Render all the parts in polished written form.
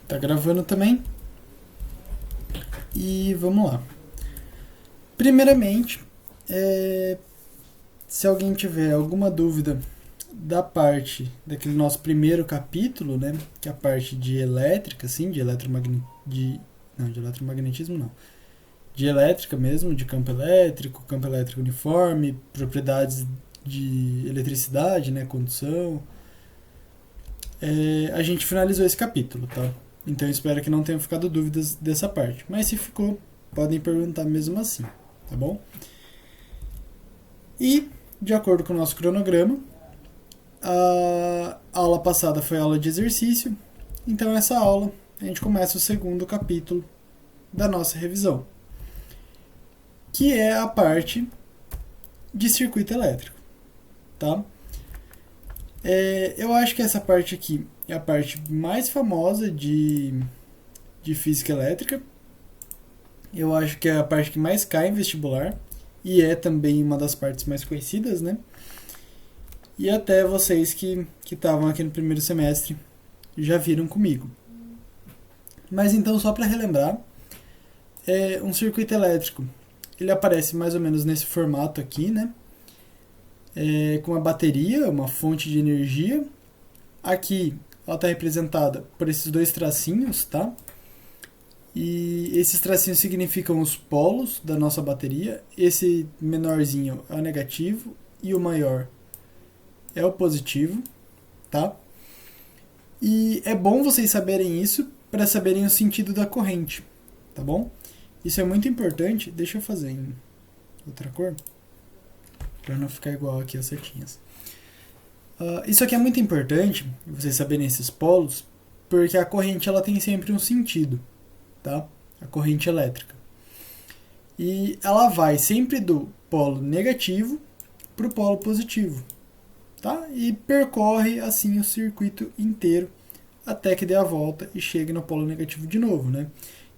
Tá gravando também. E vamos lá. Primeiramente, se alguém tiver alguma dúvida da parte daquele nosso primeiro capítulo, né, que é a parte de elétrica, assim, de de eletromagnetismo não, de elétrica mesmo, de campo elétrico uniforme, propriedades de eletricidade, né, condução, a gente finalizou esse capítulo, tá? Então eu espero que não tenham ficado dúvidas dessa parte. Mas se ficou, podem perguntar mesmo assim, tá bom? E, de acordo com o nosso cronograma, a aula passada foi aula de exercício, então essa aula a gente começa o segundo capítulo da nossa revisão, que é a parte de circuito elétrico, tá? Eu acho que essa parte aqui é a parte mais famosa de física elétrica. Eu acho que é a parte que mais cai em vestibular e é também uma das partes mais conhecidas, né? E até vocês que estavam aqui no primeiro semestre já viram comigo. Mas então, só para relembrar, um circuito elétrico, ele aparece mais ou menos nesse formato aqui, né? Com uma bateria, uma fonte de energia. Aqui ela está representada por esses dois tracinhos, tá? E esses tracinhos significam os polos da nossa bateria. Esse menorzinho é o negativo e o maior é o positivo, tá? E é bom vocês saberem isso para saberem o sentido da corrente, tá bom? Isso é muito importante. Deixa eu fazer em outra cor para não ficar igual aqui as setinhas. Isso aqui é muito importante, vocês saberem esses polos, porque a corrente ela tem sempre um sentido, tá? A corrente elétrica. E ela vai sempre do polo negativo para o polo positivo, tá? E percorre assim o circuito inteiro até que dê a volta e chegue no polo negativo de novo, né?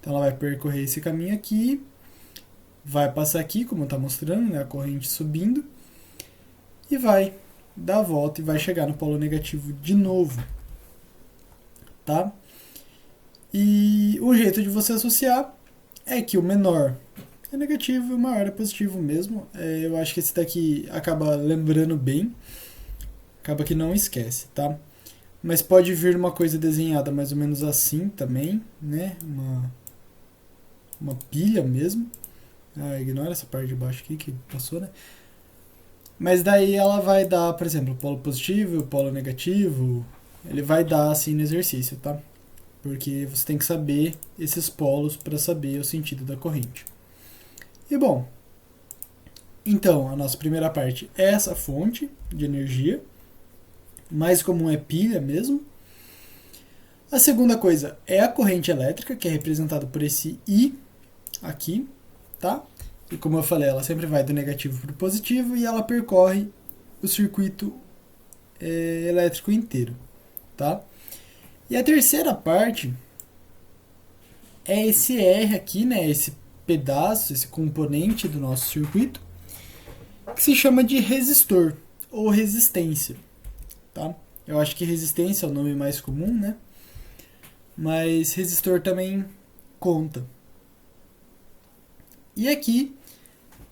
Então ela vai percorrer esse caminho aqui, vai passar aqui, como está mostrando, né? A corrente subindo, e vai dar a volta e vai chegar no polo negativo de novo, tá? E o jeito de você associar é que o menor é negativo e o maior é positivo mesmo. Eu acho que esse daqui acaba lembrando bem, acaba que não esquece, tá? Mas pode vir uma coisa desenhada mais ou menos assim também, né? Uma pilha mesmo. Ignora essa parte de baixo aqui que passou, né? Mas daí ela vai dar, por exemplo, o polo positivo, o polo negativo. Ele vai dar assim no exercício, tá? Porque você tem que saber esses polos para saber o sentido da corrente. E bom, então a nossa primeira parte é essa fonte de energia, mais comum é pilha mesmo. A segunda coisa é a corrente elétrica, que é representada por esse I aqui, tá? E como eu falei, ela sempre vai do negativo para o positivo e ela percorre o circuito elétrico inteiro, tá? E a terceira parte é esse R aqui, né? Esse pedaço, esse componente do nosso circuito, que se chama de resistor ou resistência, tá? Eu acho que resistência é o nome mais comum, né? Mas resistor também conta. E aqui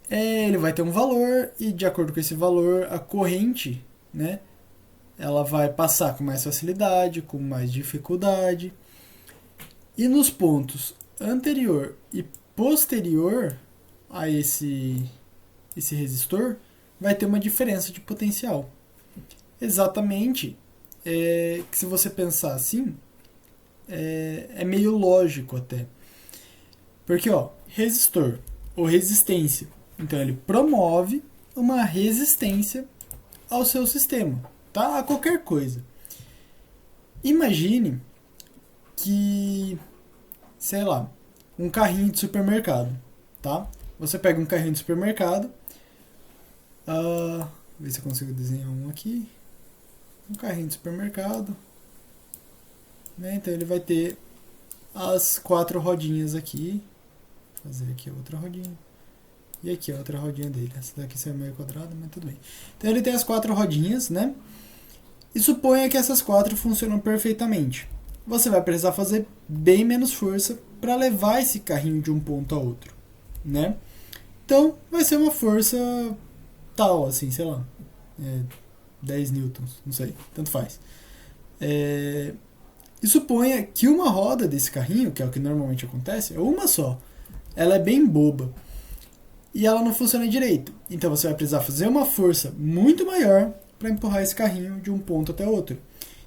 ele vai ter um valor e de acordo com esse valor a corrente, né, ela vai passar com mais facilidade, com mais dificuldade. E nos pontos anterior e posterior a esse resistor vai ter uma diferença de potencial. Exatamente, que se você pensar assim, é meio lógico até. Porque, resistor ou resistência, então ele promove uma resistência ao seu sistema, tá? A qualquer coisa. Imagine que, sei lá, um carrinho de supermercado, tá? Você pega um carrinho de supermercado, ver se eu consigo desenhar um aqui. Um carrinho de supermercado, né? Então ele vai ter as 4 rodinhas aqui. Vou fazer aqui a outra rodinha. E aqui a outra rodinha dele. Essa daqui é meio quadrada, mas tudo bem. Então ele tem as 4 rodinhas, né? E suponha que essas 4 funcionam perfeitamente. você vai precisar fazer bem menos força para levar esse carrinho de um ponto a outro, né? Então, vai ser uma força tal, assim, sei lá, 10 newtons, não sei, tanto faz. E suponha que uma roda desse carrinho, que é o que normalmente acontece, é uma só. Ela é bem boba. E ela não funciona direito. Então você vai precisar fazer uma força muito maior para empurrar esse carrinho de um ponto até outro.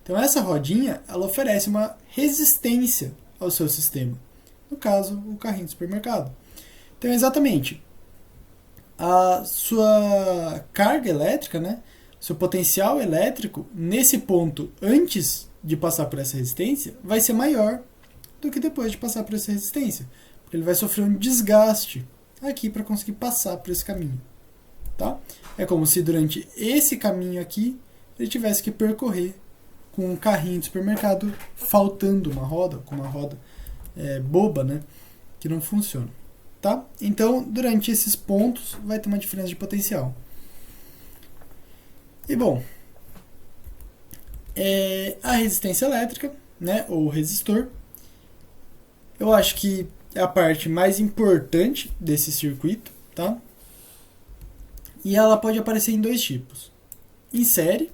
Então essa rodinha, ela oferece uma resistência ao seu sistema. No caso, o carrinho do supermercado. Então exatamente, a sua carga elétrica, né, seu potencial elétrico nesse ponto antes de passar por essa resistência vai ser maior do que depois de passar por essa resistência. Porque ele vai sofrer um desgaste aqui para conseguir passar por esse caminho. Tá? É como se durante esse caminho aqui ele tivesse que percorrer com um carrinho de supermercado faltando uma roda, com uma roda boba, né, que não funciona. Tá? Então, durante esses pontos vai ter uma diferença de potencial. E bom, a resistência elétrica, né, ou resistor, eu acho que é a parte mais importante desse circuito, tá? E ela pode aparecer em dois tipos. Em série,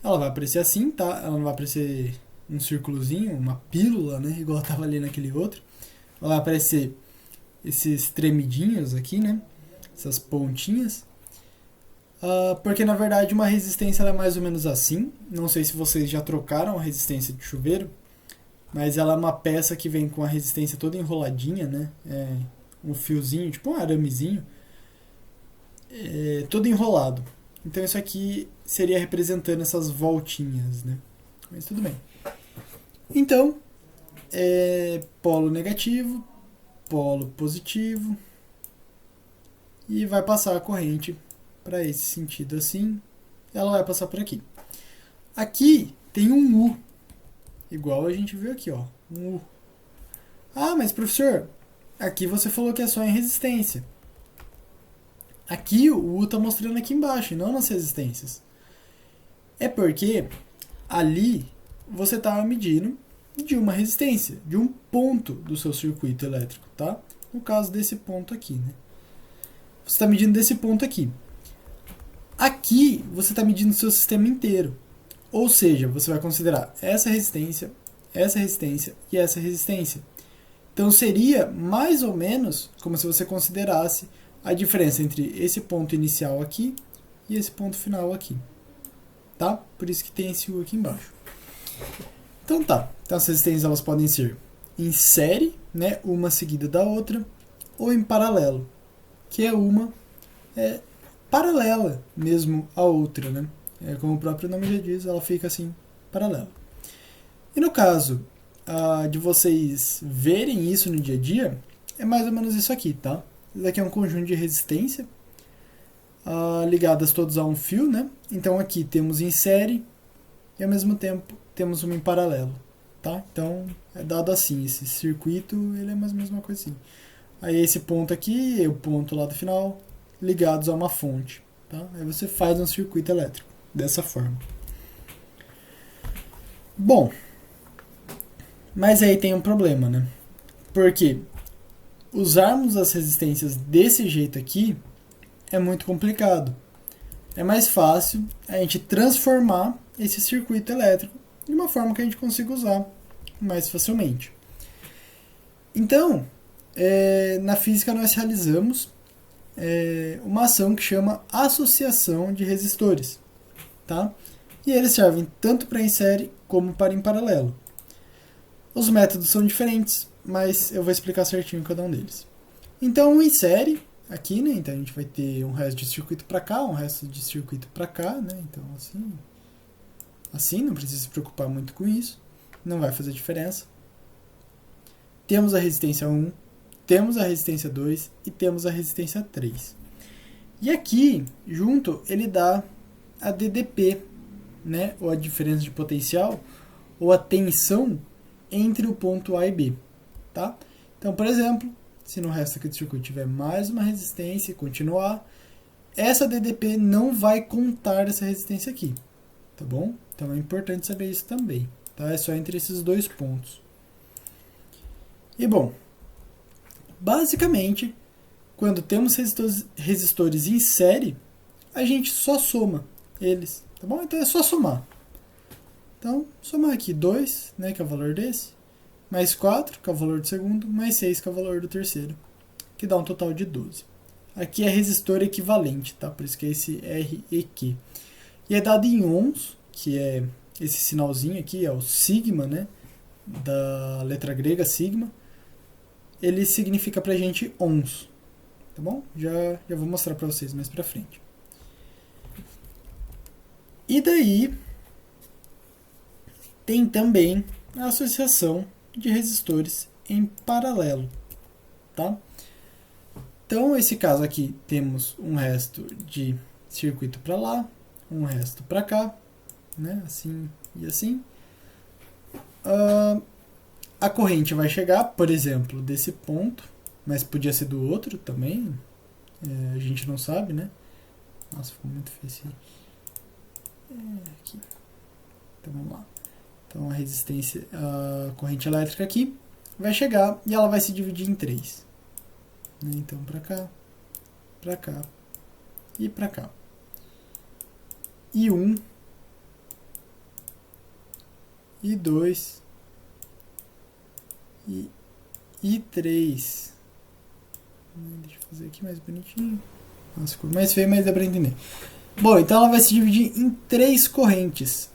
ela vai aparecer assim, tá? Ela não vai aparecer um círculozinho, uma pílula, né? Igual estava ali naquele outro. Ela vai aparecer esses tremidinhos aqui, né? Essas pontinhas. Porque na verdade uma resistência ela é mais ou menos assim. Não sei se vocês já trocaram a resistência de chuveiro, mas ela é uma peça que vem com a resistência toda enroladinha, né? Um fiozinho, tipo um aramezinho, todo enrolado. Então isso aqui seria representando essas voltinhas, né? Mas tudo bem. Então, polo negativo, polo positivo, e vai passar a corrente para esse sentido assim, ela vai passar por aqui. Aqui tem um U, igual a gente viu aqui, ó, um U. Ah, mas professor, aqui você falou que é só em resistência. Aqui o U está mostrando aqui embaixo, e não nas resistências. É porque ali você está medindo de uma resistência, de um ponto do seu circuito elétrico, tá? No caso desse ponto aqui, né? Você está medindo desse ponto aqui. Aqui você está medindo o seu sistema inteiro. Ou seja, você vai considerar essa resistência e essa resistência. Então seria mais ou menos como se você considerasse a diferença entre esse ponto inicial aqui e esse ponto final aqui. Tá? Por isso que tem esse U aqui embaixo. Então tá. Então as resistências elas podem ser em série, né, uma seguida da outra, ou em paralelo, que é uma paralela mesmo à outra, né? Como o próprio nome já diz, ela fica assim, paralela. E no caso de vocês verem isso no dia a dia, é mais ou menos isso aqui, tá? Isso aqui é um conjunto de resistência ligadas todas a um fio, né? Então aqui temos em série e ao mesmo tempo temos uma em paralelo, tá? Então é dado assim, esse circuito ele é mais ou menos uma coisa assim. Aí esse ponto aqui e o ponto lá do final ligados a uma fonte, tá? Aí você faz um circuito elétrico dessa forma. Bom, mas aí tem um problema, né? Porque usarmos as resistências desse jeito aqui é muito complicado. É mais fácil a gente transformar esse circuito elétrico de uma forma que a gente consiga usar mais facilmente. Então, na física nós realizamos uma ação que chama associação de resistores, tá? E eles servem tanto para em série como para em paralelo. Os métodos são diferentes, mas eu vou explicar certinho cada um deles. Então, em série, aqui, né? Então a gente vai ter um resto de circuito para cá, um resto de circuito para cá, né? Então assim, não precisa se preocupar muito com isso, não vai fazer diferença. Temos a resistência 1, temos a resistência 2 e temos a resistência 3. E aqui, junto, ele dá a DDP, né? Ou a diferença de potencial, ou a tensão entre o ponto A e B, tá? Então, por exemplo, se no resto aqui do circuito tiver mais uma resistência e continuar, essa DDP não vai contar essa resistência aqui, tá bom? Então é importante saber isso também. tá? É só entre esses dois pontos. E bom, basicamente, quando temos resistores em série, a gente só soma eles, tá bom? Então é só somar. Então, somar aqui 2, né, que é o valor desse, mais 4, que é o valor do segundo, mais 6, que é o valor do terceiro, que dá um total de 12. Aqui é resistor equivalente, tá? Por isso que é esse REQ. E é dado em ohms, que é esse sinalzinho aqui, é o sigma, né, da letra grega sigma. Ele significa pra gente ohms, tá bom? Já vou mostrar pra vocês mais pra frente. E daí tem também a associação de resistores em paralelo, tá? Então, nesse caso aqui, temos um resto de circuito para lá, um resto para cá, né? Assim e assim. A corrente vai chegar, por exemplo, desse ponto, mas podia ser do outro também, a gente não sabe, né? Nossa, ficou muito feio esse... aqui. Então, vamos lá. Então, a resistência, a corrente elétrica aqui vai chegar e ela vai se dividir em 3. Então, para cá e para cá. E 1, e 2, e 3. Deixa eu fazer aqui mais bonitinho. Nossa, ficou mais feio, mas dá para entender. Bom, então ela vai se dividir em 3 correntes.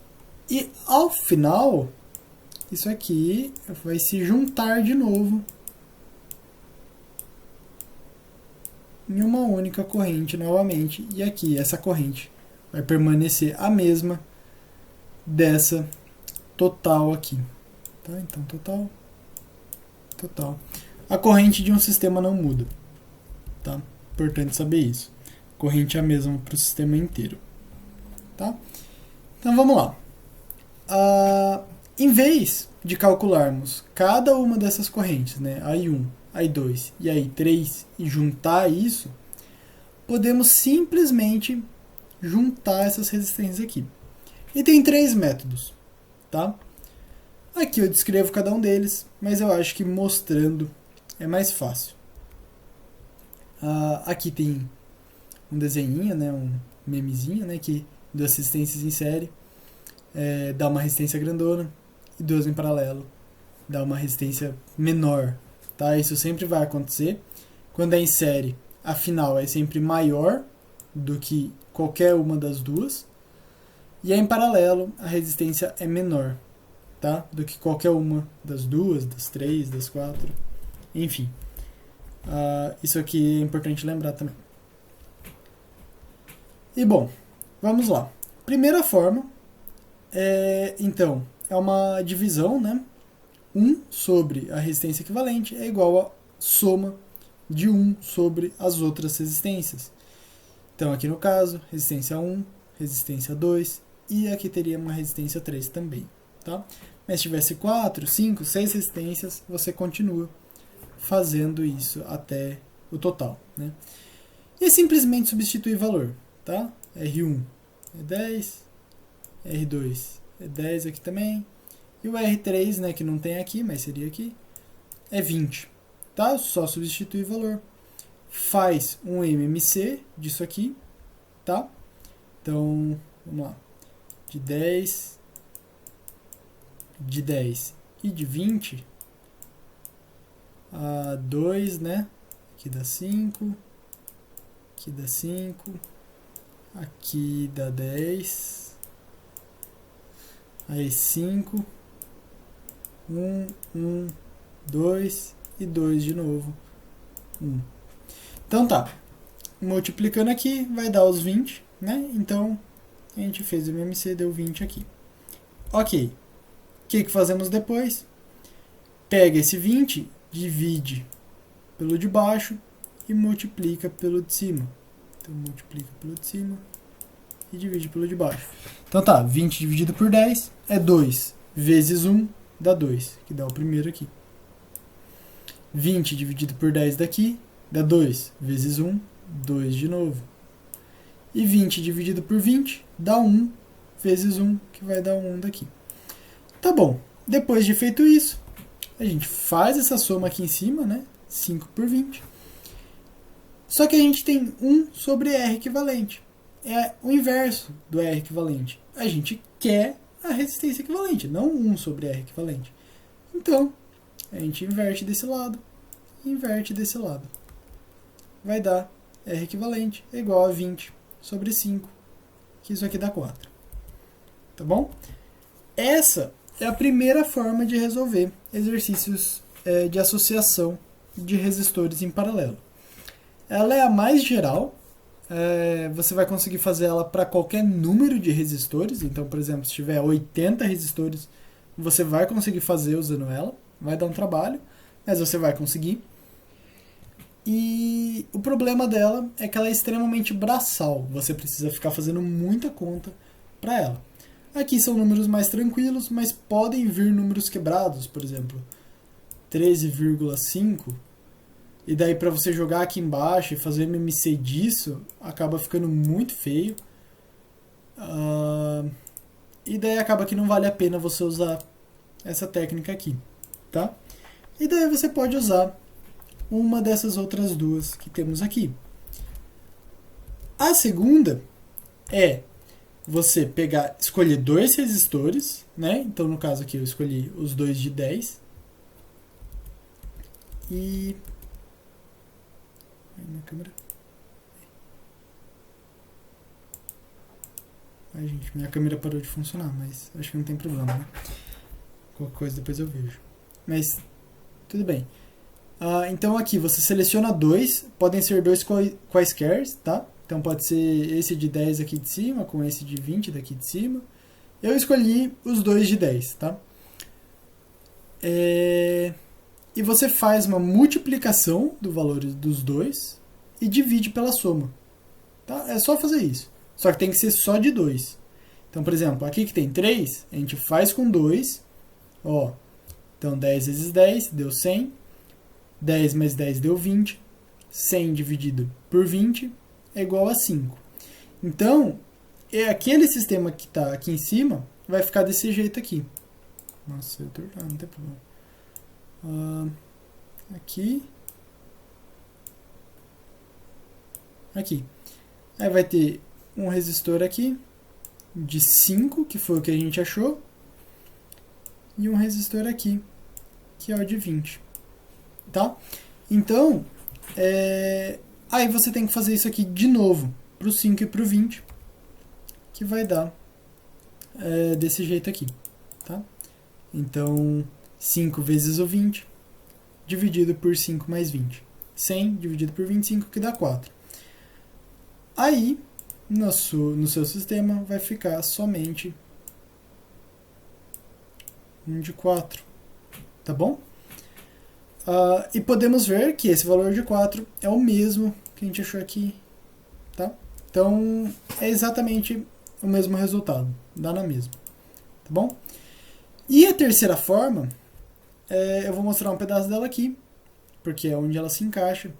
E ao final, isso aqui vai se juntar de novo em uma única corrente novamente. E aqui, essa corrente vai permanecer a mesma dessa total aqui. Tá? Então, total. A corrente de um sistema não muda. Tá? Importante saber isso. A corrente é a mesma para o sistema inteiro. Tá? Então, vamos lá. Em vez de calcularmos cada uma dessas correntes, né, a I1, a I2 e a I3, e juntar isso, podemos simplesmente juntar essas resistências aqui. E tem 3 métodos, tá? Aqui eu descrevo cada um deles, mas eu acho que mostrando é mais fácil. Aqui tem um desenho, né, um memezinho, né, que duas resistências em série dá uma resistência grandona e duas em paralelo dá uma resistência menor, tá? Isso sempre vai acontecer. Quando é em série, a final é sempre maior do que qualquer uma das duas, e em paralelo a resistência é menor, tá? Do que qualquer uma das duas, das três, das quatro, enfim. Isso aqui é importante lembrar também. E bom, vamos lá. Primeira forma então, é uma divisão, né? 1 sobre a resistência equivalente é igual a soma de 1 sobre as outras resistências. Então, aqui no caso, resistência 1, resistência 2 e aqui teria uma resistência 3 também, tá? Mas se tivesse 4, 5, 6 resistências, você continua fazendo isso até o total, né? E simplesmente substituir valor, tá? R1 é 10, R2 é 10 aqui também, e o R3, né, que não tem aqui, mas seria aqui, é 20, tá? Só substituir valor. Faz um MMC disso aqui, tá? Então, vamos lá. De 10 e de 20, a 2, né? Aqui dá 5, aqui dá 5, aqui dá 10, aí 5, 1, 2 e 2 de novo, 1. Então tá, multiplicando aqui vai dar os 20, né? Então a gente fez o MMC, deu 20 aqui. Ok, o que fazemos depois? Pega esse 20, divide pelo de baixo e multiplica pelo de cima. Então multiplica pelo de cima e divide pelo de baixo. Então tá, 20 dividido por 10 é 2 vezes 1 dá 2, que dá o primeiro aqui. 20 dividido por 10 daqui dá 2 vezes 1, 2 de novo. E 20 dividido por 20 dá 1 vezes 1, que vai dar 1 daqui. Tá bom, depois de feito isso, a gente faz essa soma aqui em cima, né? 5 por 20. Só que a gente tem 1 sobre R equivalente. É o inverso do R equivalente. A gente quer a resistência equivalente, não 1 sobre R equivalente. Então, a gente inverte desse lado, inverte desse lado. Vai dar R equivalente é igual a 20 sobre 5, que isso aqui dá 4. Tá bom? Essa é a primeira forma de resolver exercícios de associação de resistores em paralelo. Ela é a mais geral, você vai conseguir fazer ela para qualquer número de resistores. Então, por exemplo, se tiver 80 resistores, você vai conseguir fazer usando ela. Vai dar um trabalho, mas você vai conseguir. E o problema dela é que ela é extremamente braçal. Você precisa ficar fazendo muita conta para ela. Aqui são números mais tranquilos, mas podem vir números quebrados, por exemplo, 13,5. E daí para você jogar aqui embaixo e fazer MMC disso, acaba ficando muito feio. E daí acaba que não vale a pena você usar essa técnica aqui, tá? E daí você pode usar uma dessas outras duas que temos aqui. A segunda é você escolher dois resistores, né? Então no caso aqui eu escolhi os dois de 10. E minha câmera. Ai, gente, minha câmera parou de funcionar, mas acho que não tem problema, né? Qualquer coisa depois eu vejo. Mas tudo bem. Então aqui você seleciona dois, podem ser dois quaisquer, tá? Então pode ser esse de 10 aqui de cima com esse de 20 daqui de cima. Eu escolhi os dois de 10, tá? E você faz uma multiplicação do valor dos dois e divide pela soma. Tá? É só fazer isso. Só que tem que ser só de 2. Então, por exemplo, aqui que tem 3, a gente faz com 2. Ó, então 10 vezes 10 deu 100. 10 mais 10 deu 20. 100 dividido por 20 é igual a 5. Então, aquele sistema que está aqui em cima vai ficar desse jeito aqui. Nossa, não tem problema. Aqui. Aí vai ter um resistor aqui de 5, que foi o que a gente achou, e um resistor aqui, que é o de 20. Tá? Então, aí você tem que fazer isso aqui de novo, para o 5 e para o 20, que vai dar desse jeito aqui. Tá? Então, 5 vezes o 20, dividido por 5 mais 20. 100 dividido por 25, que dá 4. Aí, no seu sistema, vai ficar somente um de 4. Tá bom? E podemos ver que esse valor de 4 é o mesmo que a gente achou aqui. Tá? Então, é exatamente o mesmo resultado. Dá na mesma. Tá bom? E a terceira forma, eu vou mostrar um pedaço dela aqui, porque é onde ela se encaixa.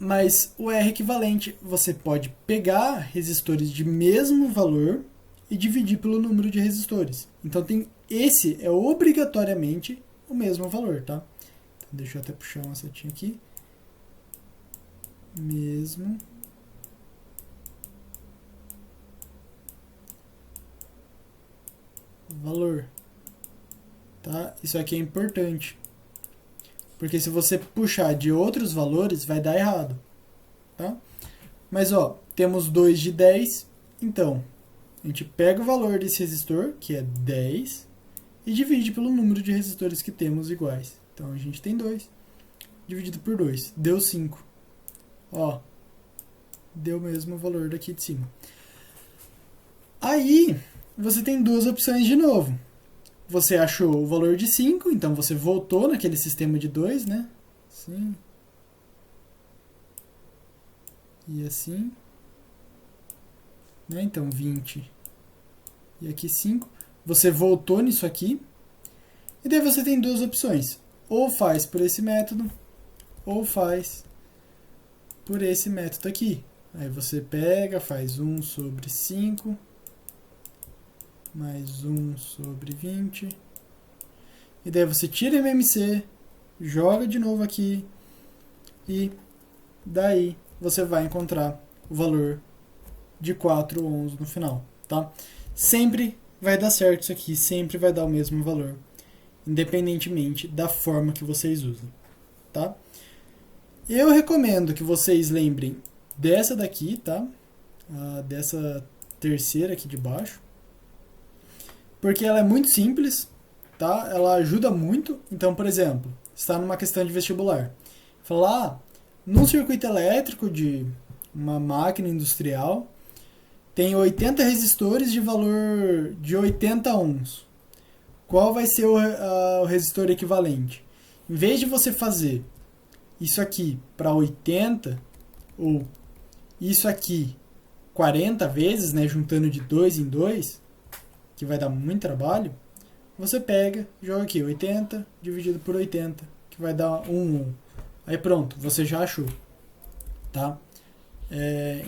Mas o R equivalente, você pode pegar resistores de mesmo valor e dividir pelo número de resistores. Então esse é obrigatoriamente o mesmo valor, tá? Então, deixa eu até puxar uma setinha aqui. Mesmo valor. Tá? Isso aqui é importante. Porque se você puxar de outros valores, vai dar errado. Tá? Mas, ó, temos 2 de 10. Então, a gente pega o valor desse resistor, que é 10, e divide pelo número de resistores que temos iguais. Então, a gente tem 2, dividido por 2. Deu 5. Ó, deu mesmo o valor daqui de cima. Aí, você tem duas opções de novo. Você achou o valor de 5, então você voltou naquele sistema de 2, né? Assim. E assim. Né? Então, 20. E aqui 5. Você voltou nisso aqui. E daí você tem duas opções. Ou faz por esse método, ou faz por esse método aqui. Aí você pega, faz 1 sobre 5 mais 1/20. E daí você tira MMC, joga de novo aqui e daí você vai encontrar o valor de 4 ohms no final, tá? Sempre vai dar certo isso aqui, sempre vai dar o mesmo valor, independentemente da forma que vocês usem, tá? Eu recomendo que vocês lembrem dessa daqui, tá? Dessa terceira aqui de baixo, porque ela é muito simples, tá? Ela ajuda muito. Então, por exemplo, está numa questão de vestibular. Falar, num circuito elétrico de uma máquina industrial, tem 80 resistores de valor de 80 ohms. Qual vai ser o resistor equivalente? Em vez de você fazer isso aqui para 80, ou isso aqui 40 vezes, né, juntando de 2 em 2, que vai dar muito trabalho, você pega, joga aqui 80 dividido por 80, que vai dar 1 ohm. Aí pronto, você já achou, tá?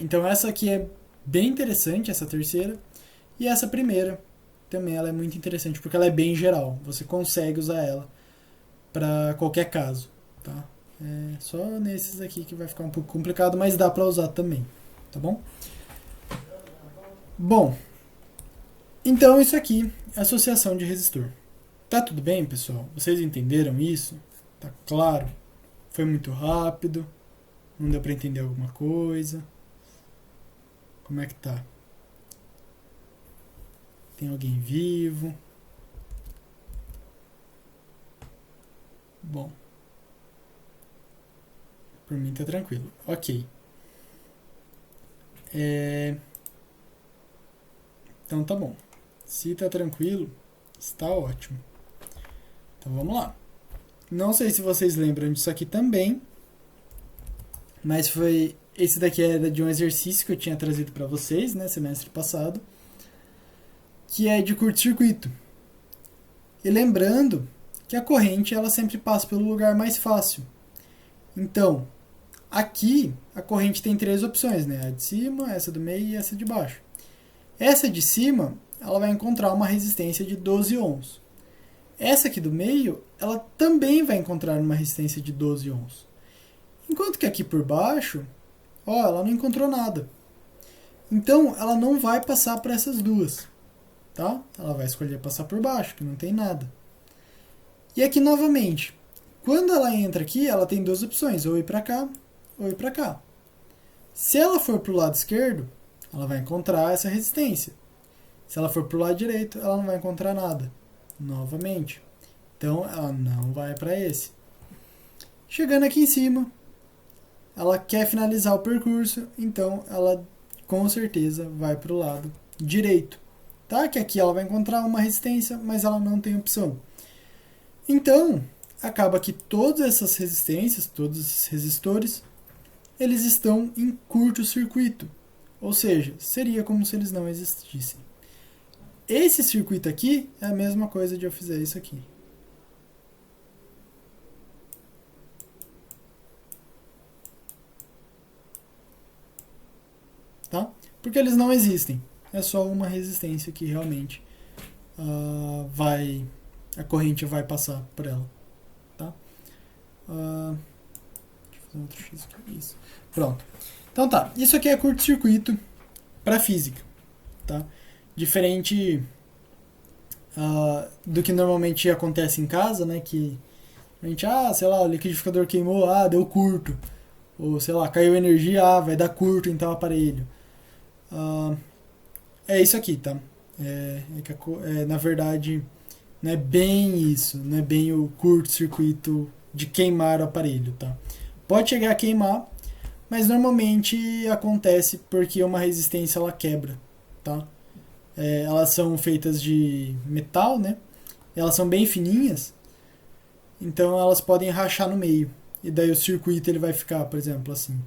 Então essa aqui é bem interessante, essa terceira, e essa primeira também ela é muito interessante, porque ela é bem geral, você consegue usar ela para qualquer caso, tá? Só nesses aqui que vai ficar um pouco complicado, mas dá para usar também, tá bom? Bom, então isso aqui é associação de resistor. Tá tudo bem, pessoal? Vocês entenderam isso? Tá claro? Foi muito rápido? Não deu para entender alguma coisa? Como é que tá? Tem alguém vivo? Bom. Por mim tá tranquilo. Ok. Então tá bom. Se tá tranquilo, está ótimo. Então vamos lá. Não sei se vocês lembram disso aqui também, mas esse daqui era de um exercício que eu tinha trazido para vocês, né, semestre passado, que é de curto-circuito. E lembrando que a corrente ela sempre passa pelo lugar mais fácil. Então, aqui a corrente tem 3 opções, né? A de cima, essa do meio e essa de baixo. Essa de cima, ela vai encontrar uma resistência de 12 ohms. Essa aqui do meio, ela também vai encontrar uma resistência de 12 ohms. Enquanto que aqui por baixo, ela não encontrou nada. Então, ela não vai passar para essas duas, tá? Ela vai escolher passar por baixo, que não tem nada. E aqui novamente, quando ela entra aqui, ela tem 2 opções, ou ir para cá, ou ir para cá. Se ela for para o lado esquerdo, ela vai encontrar essa resistência. Se ela for para o lado direito, ela não vai encontrar nada. Novamente. Então, ela não vai para esse. Chegando aqui em cima, ela quer finalizar o percurso, então ela com certeza vai para o lado direito. Tá? Que aqui ela vai encontrar uma resistência, mas ela não tem opção. Então, acaba que todas essas resistências, todos esses resistores, eles estão em curto-circuito. Ou seja, seria como se eles não existissem. Esse circuito aqui é a mesma coisa de eu fizer isso aqui. Tá? Porque eles não existem. É só uma resistência que realmente a corrente vai passar por ela. Tá? Deixa eu fazer outro X aqui. Isso. Pronto. Então tá. Isso aqui é curto-circuito para física. Tá? Diferente do que normalmente acontece em casa, né? Que a gente, sei lá, o liquidificador queimou, deu curto. Ou, sei lá, caiu energia, vai dar curto em tal aparelho. É isso aqui, tá? Na verdade, não é bem isso. Não é bem o curto-circuito de queimar o aparelho, tá? Pode chegar a queimar, mas normalmente acontece porque uma resistência ela quebra, tá? Elas são feitas de metal, né? Elas são bem fininhas, então elas podem rachar no meio. E daí o circuito ele vai ficar, por exemplo, assim.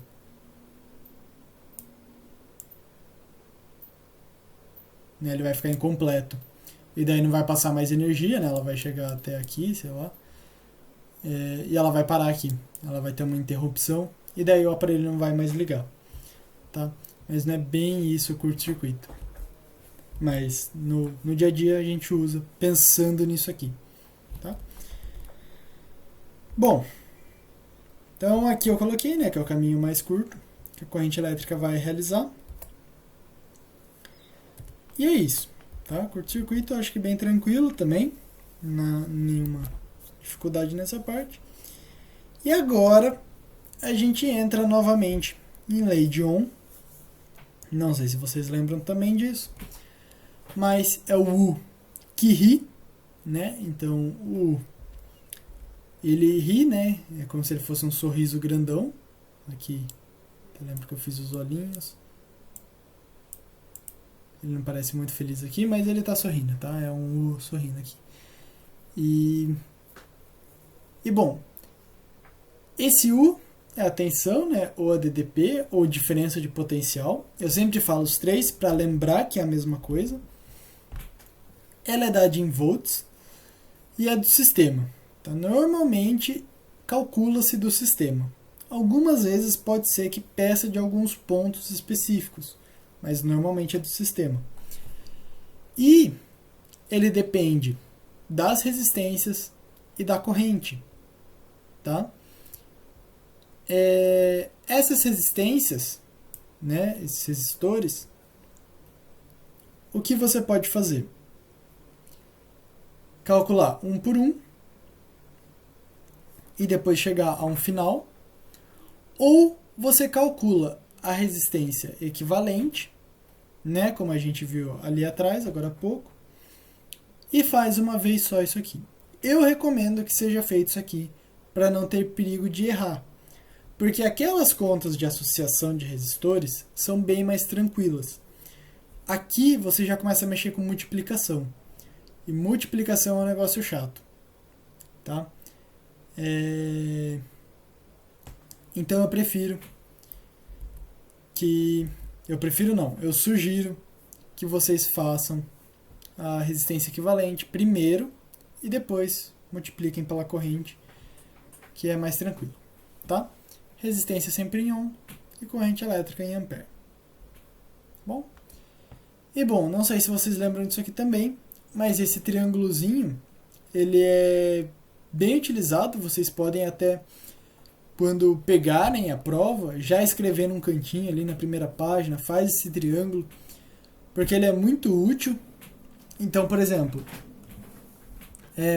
Né? Ele vai ficar incompleto. E daí não vai passar mais energia, né? Ela vai chegar até aqui, sei lá. E ela vai parar aqui. Ela vai ter uma interrupção. E daí o aparelho não vai mais ligar. Tá? Mas não é bem isso o curto-circuito. mas no dia a dia a gente usa pensando nisso aqui. Tá? Bom, então aqui eu coloquei, né, que é o caminho mais curto que a corrente elétrica vai realizar. E é isso. Tá? Curto-circuito eu acho que bem tranquilo também, nenhuma dificuldade nessa parte. E agora a gente entra novamente em lei de Ohm. Não sei se vocês lembram também disso, mas é o U que ri, né? Então o U, ele ri, né? É como se ele fosse um sorriso grandão. Aqui, eu lembro que eu fiz os olhinhos. Ele não parece muito feliz aqui, mas ele tá sorrindo, tá? É um U sorrindo aqui. E bom, esse U é a tensão, né? Ou a DDP, ou diferença de potencial. Eu sempre falo os três para lembrar que é a mesma coisa. Ela é dada em volts e é do sistema. Tá? Normalmente calcula-se do sistema. Algumas vezes pode ser que peça de alguns pontos específicos, mas normalmente é do sistema. E ele depende das resistências e da corrente. Tá? Essas resistências, né, esses resistores, o que você pode fazer? Calcular um por um e depois chegar a um final, ou você calcula a resistência equivalente, né, como a gente viu ali atrás, agora há pouco, e faz uma vez só isso aqui. Eu recomendo que seja feito isso aqui para não ter perigo de errar. Porque aquelas contas de associação de resistores são bem mais tranquilas. Aqui você já começa a mexer com multiplicação. E multiplicação é um negócio chato. Tá? Então eu sugiro que vocês façam a resistência equivalente primeiro e depois multipliquem pela corrente, que é mais tranquilo. Tá? Resistência sempre em ohm e corrente elétrica em ampere. Bom? E bom, não sei se vocês lembram disso aqui também, mas esse triângulozinho, ele é bem utilizado. Vocês podem até, quando pegarem a prova, já escrever num cantinho ali na primeira página, faz esse triângulo, porque ele é muito útil. Então, por exemplo,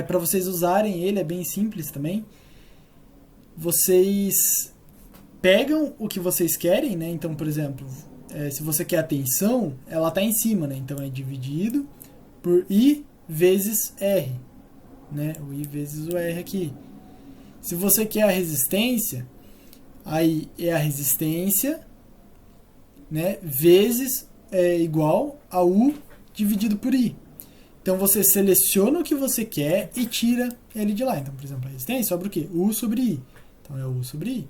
para vocês usarem ele, é bem simples também. Vocês pegam o que vocês querem, né? Então, por exemplo, se você quer a tensão, ela está em cima, né? Então é dividido por I vezes R, né? O I vezes o R aqui. Se você quer a resistência, aí é a resistência, né? Vezes igual a U dividido por I. Então você seleciona o que você quer e tira ele de lá. Então, por exemplo, a resistência sobra o quê? U sobre I. Então é U sobre I.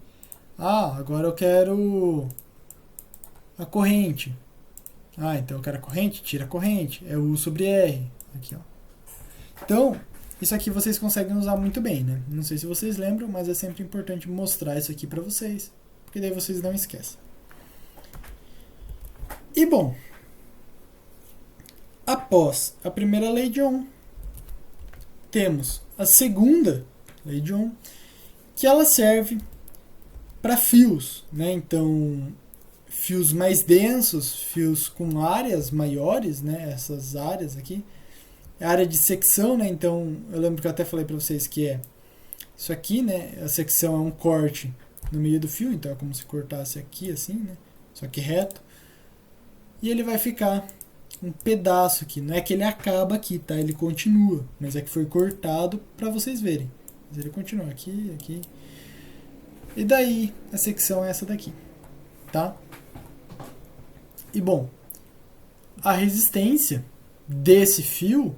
Agora eu quero a corrente. Então eu quero a corrente, tira a corrente. É U sobre R. Aqui, ó. Então, isso aqui vocês conseguem usar muito bem, né? Não sei se vocês lembram, mas é sempre importante mostrar isso aqui para vocês, porque daí vocês não esquecem. E bom, após a primeira lei de Ohm, temos a segunda lei de Ohm, que ela serve para fios, né? Então, fios mais densos, fios com áreas maiores, né? Essas áreas aqui, é a área de secção, né? Então, eu lembro que eu até falei para vocês que é isso aqui, né? A secção é um corte no meio do fio, então é como se cortasse aqui assim, né? Só que reto. E ele vai ficar um pedaço aqui. Não é que ele acaba aqui, tá? Ele continua, mas é que foi cortado para vocês verem. Mas ele continua aqui, aqui. E daí a secção é essa daqui, tá? E bom, a resistência desse fio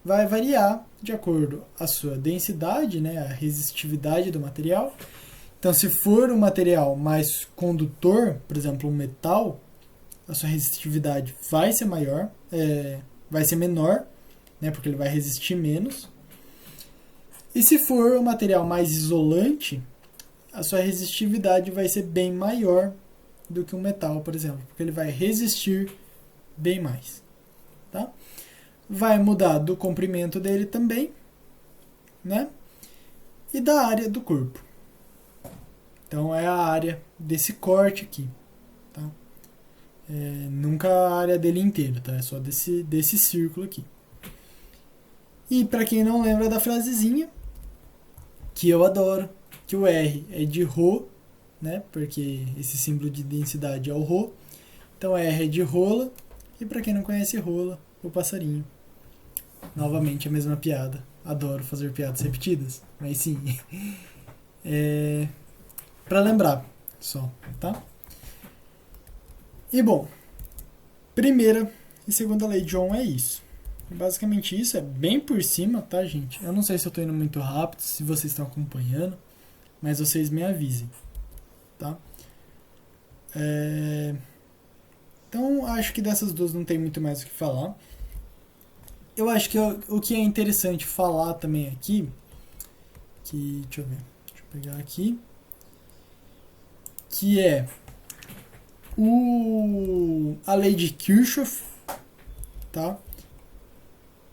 vai variar de acordo com a sua densidade, né, a resistividade do material. Então, se for um material mais condutor, por exemplo, um metal, a sua resistividade vai ser maior, vai ser menor, né, porque ele vai resistir menos. E se for um material mais isolante, a sua resistividade vai ser bem maior do que um metal, por exemplo, porque ele vai resistir bem mais. tá? Vai mudar do comprimento dele também, né? E da área do corpo. Então é a área desse corte aqui, tá? Nunca a área dele inteiro, tá? É só desse círculo aqui. E para quem não lembra da frasezinha, que eu adoro, que o R é de Rho, né? Porque esse símbolo de densidade é o Rho. Então R é de rola. E para quem não conhece rola, o passarinho. Novamente a mesma piada. Adoro fazer piadas repetidas, mas sim. Para lembrar só, tá? E bom, primeira e segunda lei de Ohm é isso. Basicamente isso, é bem por cima, tá, gente? Eu não sei se eu tô indo muito rápido, se vocês estão acompanhando, mas vocês me avisem, tá? Então, acho que dessas duas não tem muito mais o que falar. Eu acho que o que é interessante falar também aqui, deixa eu pegar aqui, que é a lei de Kirchhoff, tá?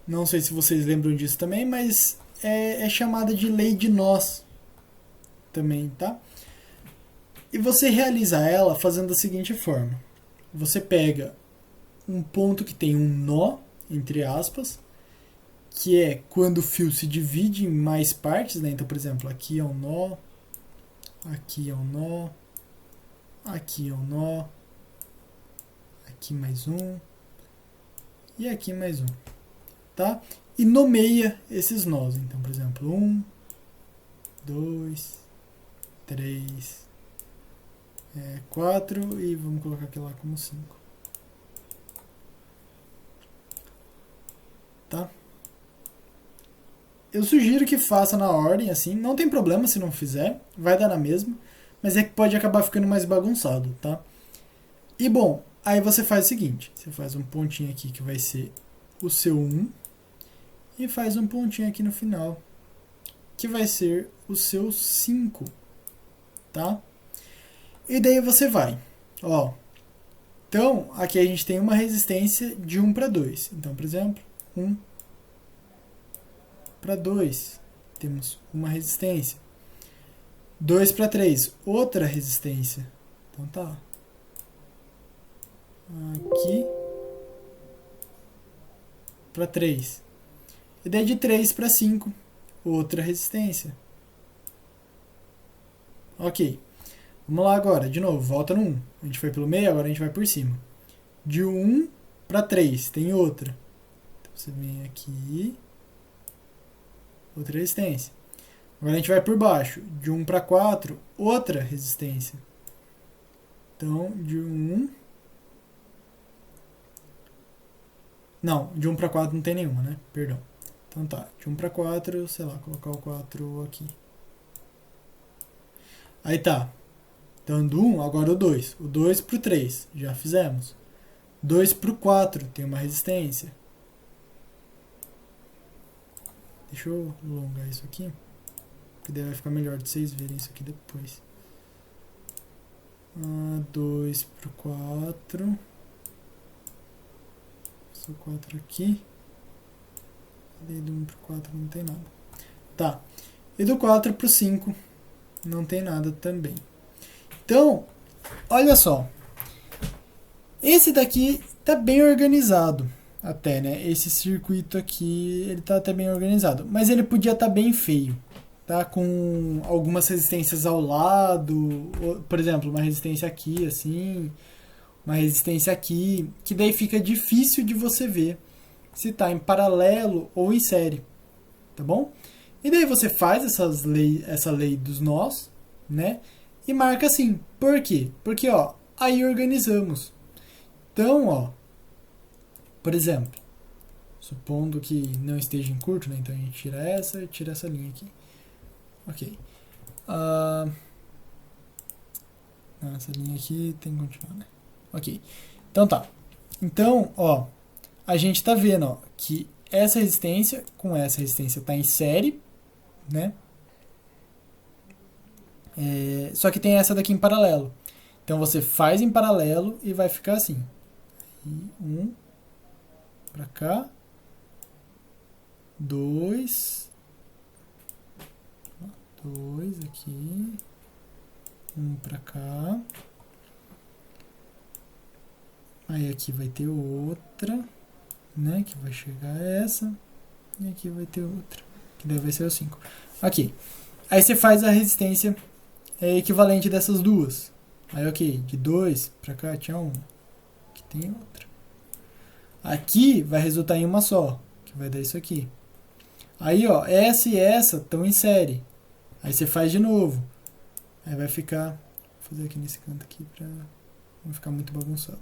Não sei se vocês lembram disso também, mas é chamada de lei de nós também, tá? E você realiza ela fazendo da seguinte forma. Você pega um ponto que tem um nó, entre aspas, que é quando o fio se divide em mais partes, né? Então, por exemplo, aqui é um nó, aqui é um nó, aqui é um nó, aqui mais um e aqui mais um, tá? E nomeia esses nós. Então, por exemplo, 1, 2, 3, 4 e vamos colocar aqui lá como 5. Tá? Eu sugiro que faça na ordem, assim. Não tem problema se não fizer, vai dar na mesma, mas é que pode acabar ficando mais bagunçado, tá? E bom, aí você faz o seguinte, você faz um pontinho aqui que vai ser o seu 1 e faz um pontinho aqui no final que vai ser o seu 5, tá? E daí você vai, ó. Então, aqui a gente tem uma resistência de 1 para 2. Então, por exemplo, 1 para 2, temos uma resistência. 2 para 3, outra resistência. Então tá. Aqui para 3. E daí de 3 para 5, outra resistência. Ok. Vamos lá agora, de novo, volta no 1. A gente foi pelo meio, agora a gente vai por cima. De 1 para 3, tem outra. Então você vem aqui, outra resistência. Agora a gente vai por baixo. De 1 para 4, outra resistência. Então, de 1... Não, de 1 para 4 não tem nenhuma, né? Perdão. Então tá, de 1 para 4, sei lá, colocar o 4 aqui. Aí tá. Então do 1, agora o 2. O 2 pro 3, já fizemos. 2 pro 4, tem uma resistência. Deixa eu alongar isso aqui, porque daí vai ficar melhor de vocês verem isso aqui depois. 2 pro 4. Só 4 aqui. E daí do 1 pro 4 não tem nada. Tá. E do 4 pro 5 não tem nada também. Então, olha só. Esse daqui tá bem organizado até, né? Esse circuito aqui, ele tá até bem organizado. Mas ele podia estar bem feio, tá? Com algumas resistências ao lado. Por exemplo, uma resistência aqui, assim. Uma resistência aqui. Que daí fica difícil de você ver se tá em paralelo ou em série. Tá bom? E daí você faz essa lei dos nós, né? E marca assim. Por quê? Porque, ó, aí organizamos. Então, ó, por exemplo, supondo que não esteja em curto, né? Então a gente tira essa linha aqui. Ok. Essa linha aqui tem que continuar, né? Ok. Então tá. Então, ó, a gente tá vendo, ó, que essa resistência com essa resistência tá em série, né? Só que tem essa daqui em paralelo. Então você faz em paralelo e vai ficar assim. 1, para cá, 2 aqui, 1 para cá, aí aqui vai ter outra, né, que vai chegar essa, e aqui vai ter outra, que daí vai ser o 5. Aqui. Aí você faz a resistência equivalente dessas duas. Aí, ok, de 2 para cá tinha uma. Aqui tem outra. Aqui vai resultar em uma só, que vai dar isso aqui. Aí, ó, essa e essa estão em série. Aí você faz de novo. Aí vai ficar... Vou fazer aqui nesse canto aqui para não ficar muito bagunçado.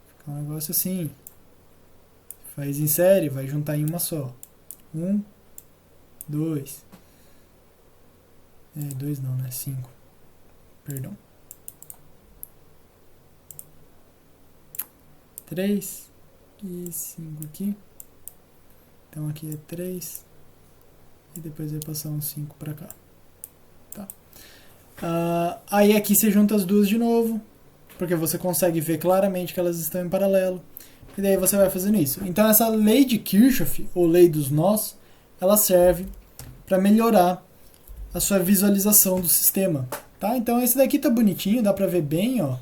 Ficar um negócio assim. Faz em série, vai juntar em uma só. 1, 2. 2 não, né? 5. Perdão. 3 e 5 aqui. Então aqui é 3. E depois vai passar um 5 para cá. Tá. Aí aqui você junta as duas de novo. Porque você consegue ver claramente que elas estão em paralelo. E daí você vai fazendo isso. Então essa lei de Kirchhoff, ou lei dos nós, ela serve para melhorar a sua visualização do sistema. Tá? Então esse daqui tá bonitinho, dá para ver bem. Ó.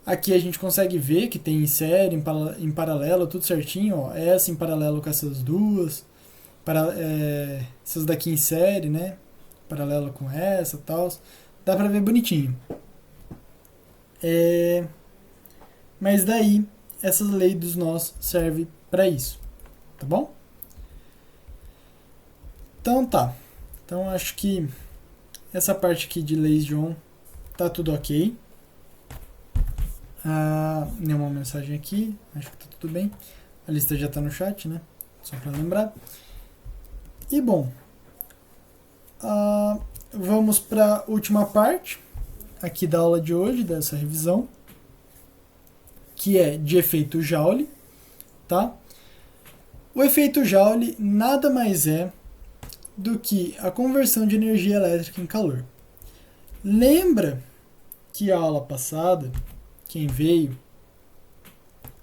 Aqui a gente consegue ver que tem em série, em paralelo, tudo certinho. Ó. Essa em paralelo com essas duas. Essas daqui em série, né? Paralelo com essa e tal. Dá pra ver bonitinho. Mas daí, essa lei dos nós serve para isso. Tá bom? Então tá. Então acho que essa parte aqui de leis de Ohm tá tudo ok. Nenhuma mensagem aqui. Acho que tá tudo bem. A lista já tá no chat, né? Só para lembrar. E bom, vamos para a última parte aqui da aula de hoje, dessa revisão, que é de efeito Joule, tá? O efeito Joule nada mais é do que a conversão de energia elétrica em calor. Lembra que a aula passada, quem veio,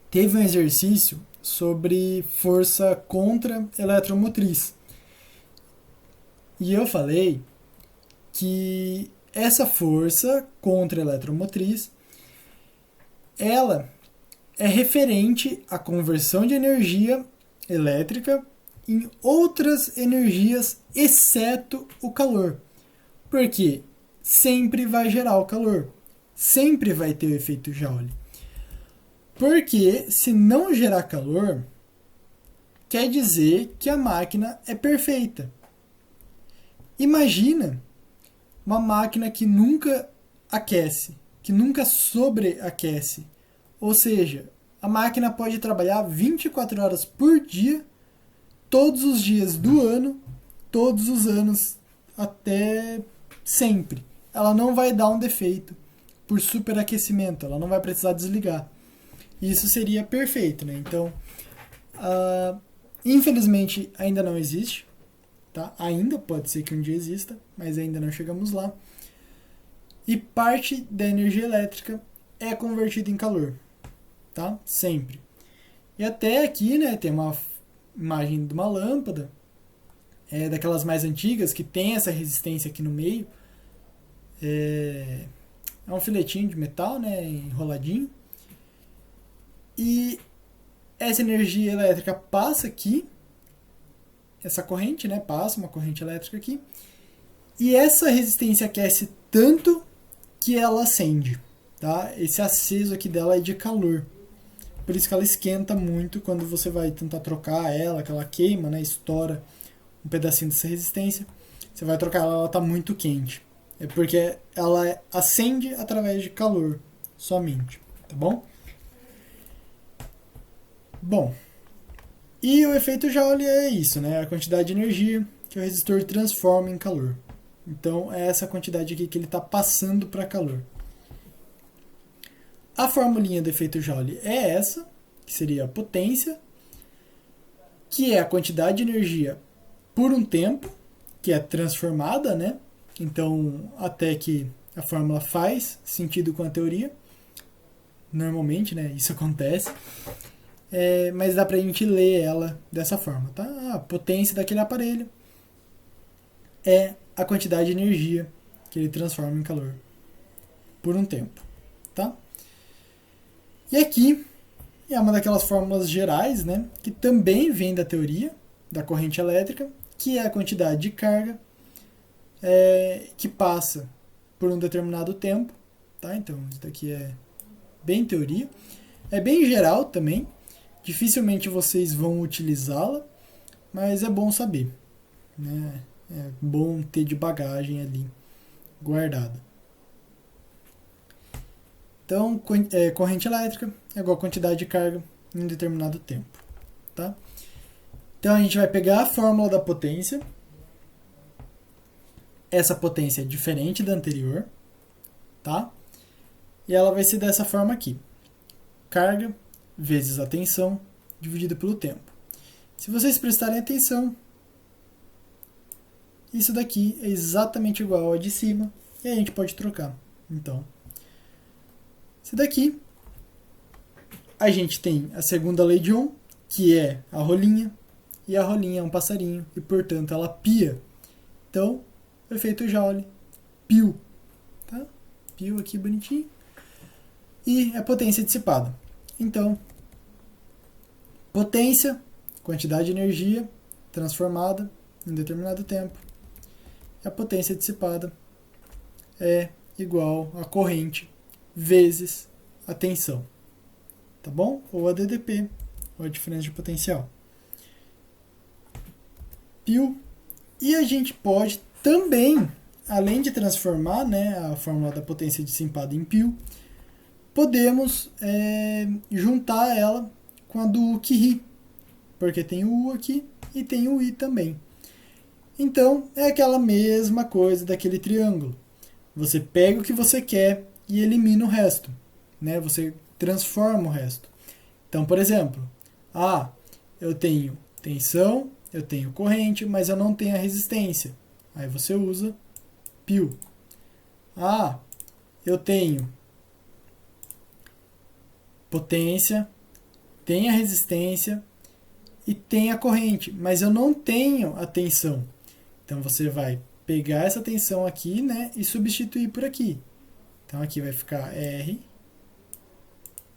teve um exercício sobre força contra eletromotriz. E eu falei que essa força contra eletromotriz, ela é referente à conversão de energia elétrica em outras energias, exceto o calor. Porque sempre vai gerar o calor. Sempre vai ter o efeito Joule. Porque se não gerar calor, quer dizer que a máquina é perfeita. Imagina uma máquina que nunca aquece, que nunca sobreaquece. Ou seja, a máquina pode trabalhar 24 horas por dia, todos os dias do ano, todos os anos, até sempre. Ela não vai dar um defeito por superaquecimento, ela não vai precisar desligar. Isso seria perfeito, né? Então, infelizmente ainda não existe, tá? Ainda pode ser que um dia exista, mas ainda não chegamos lá. E parte da energia elétrica é convertida em calor, tá? Sempre. E até aqui, né, tem uma imagem de uma lâmpada, daquelas mais antigas, que tem essa resistência aqui no meio. É um filetinho de metal, né, enroladinho. E essa energia elétrica passa aqui, essa corrente, né, passa uma corrente elétrica aqui. E essa resistência aquece tanto que ela acende, tá? Esse aceso aqui dela é de calor. Por isso que ela esquenta muito quando você vai tentar trocar ela, que ela queima, né, estoura um pedacinho dessa resistência. Você vai trocar ela, ela está muito quente. É porque ela acende através de calor somente, tá bom? Bom, e o efeito Joule é isso, né? A quantidade de energia que o resistor transforma em calor. Então, é essa quantidade aqui que ele está passando para calor. A formulinha do efeito Joule é essa, que seria a potência, que é a quantidade de energia por um tempo, que é transformada, né? Então, até que a fórmula faz sentido com a teoria. normalmente, né? Isso acontece. Mas dá pra gente ler ela dessa forma, tá? A potência daquele aparelho é a quantidade de energia que ele transforma em calor por um tempo, tá? E aqui é uma daquelas fórmulas gerais, né? Que também vem da teoria da corrente elétrica, que é a quantidade de carga que passa por um determinado tempo, tá? Então isso daqui é bem teoria, é bem geral também. Dificilmente vocês vão utilizá-la, mas é bom saber, né? É bom ter de bagagem ali guardada. Então, corrente elétrica é igual a quantidade de carga em um determinado tempo, tá? Então a gente vai pegar a fórmula da potência. Essa potência é diferente da anterior, tá? E ela vai ser dessa forma aqui: carga vezes a tensão dividido pelo tempo. Se vocês prestarem atenção, isso daqui é exatamente igual ao de cima, e a gente pode trocar. Então, esse daqui, a gente tem a segunda lei de Ohm, que é a rolinha, e a rolinha é um passarinho, e portanto ela pia. Então, efeito Joule, piu, tá? Piu aqui bonitinho. E a potência dissipada. Então, potência, quantidade de energia transformada em determinado tempo. A potência dissipada é igual a corrente vezes a tensão, tá bom? Ou a DDP, ou a diferença de potencial. Piu. E a gente pode também, além de transformar, né, a fórmula da potência dissipada em piu, podemos juntar ela com a do Curie, porque tem o U aqui e tem o I também. Então, é aquela mesma coisa daquele triângulo. Você pega o que você quer e elimina o resto, né? Você transforma o resto. Então, por exemplo, eu tenho tensão, eu tenho corrente, mas eu não tenho a resistência. Aí você usa piu. Eu tenho potência, tem a resistência e tem a corrente, mas eu não tenho a tensão. Então você vai pegar essa tensão aqui, né, e substituir por aqui. Então aqui vai ficar R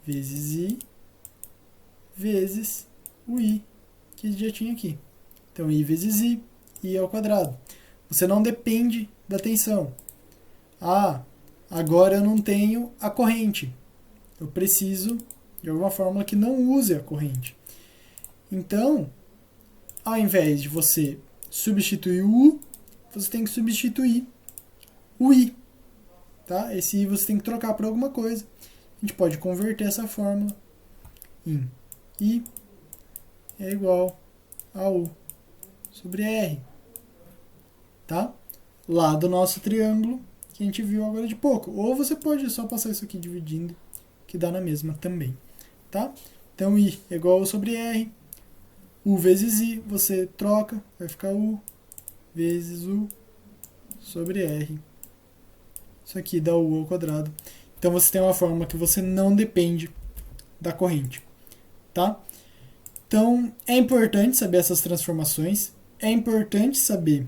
vezes I vezes o I que já tinha aqui. Então I vezes I ao quadrado. Você não depende da tensão. Agora eu não tenho a corrente. Eu preciso de alguma fórmula que não use a corrente. Então, ao invés de você substituir o U, você tem que substituir o I. Tá? Esse I você tem que trocar por alguma coisa. A gente pode converter essa fórmula em I é igual a U sobre R. Tá? Lá do nosso triângulo que a gente viu agora de pouco. Ou você pode só passar isso aqui dividindo, que dá na mesma também. Tá? Então I é igual a U sobre R. U vezes I, você troca, vai ficar U vezes U sobre R. Isso aqui dá U ao quadrado. Então você tem uma fórmula que você não depende da corrente. Tá? Então é importante saber essas transformações. É importante saber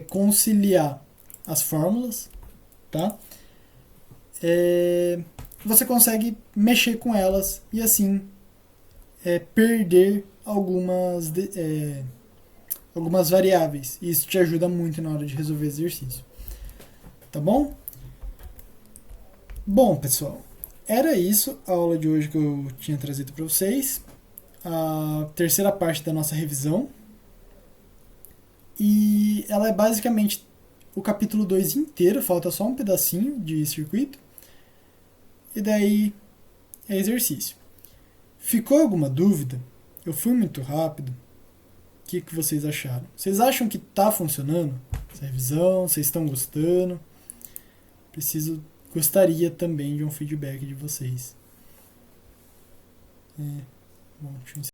conciliar as fórmulas. Tá? Você consegue mexer com elas e assim perder algumas variáveis. E isso te ajuda muito na hora de resolver exercício. Tá bom? Bom, pessoal, era isso a aula de hoje que eu tinha trazido para vocês. A terceira parte da nossa revisão. E ela é basicamente o capítulo 2 inteiro, falta só um pedacinho de circuito. E daí é exercício. Ficou alguma dúvida? Eu fui muito rápido? O que vocês acharam? Vocês acham que está funcionando essa revisão? Vocês estão gostando? Gostaria também de um feedback de vocês. Bom, deixa eu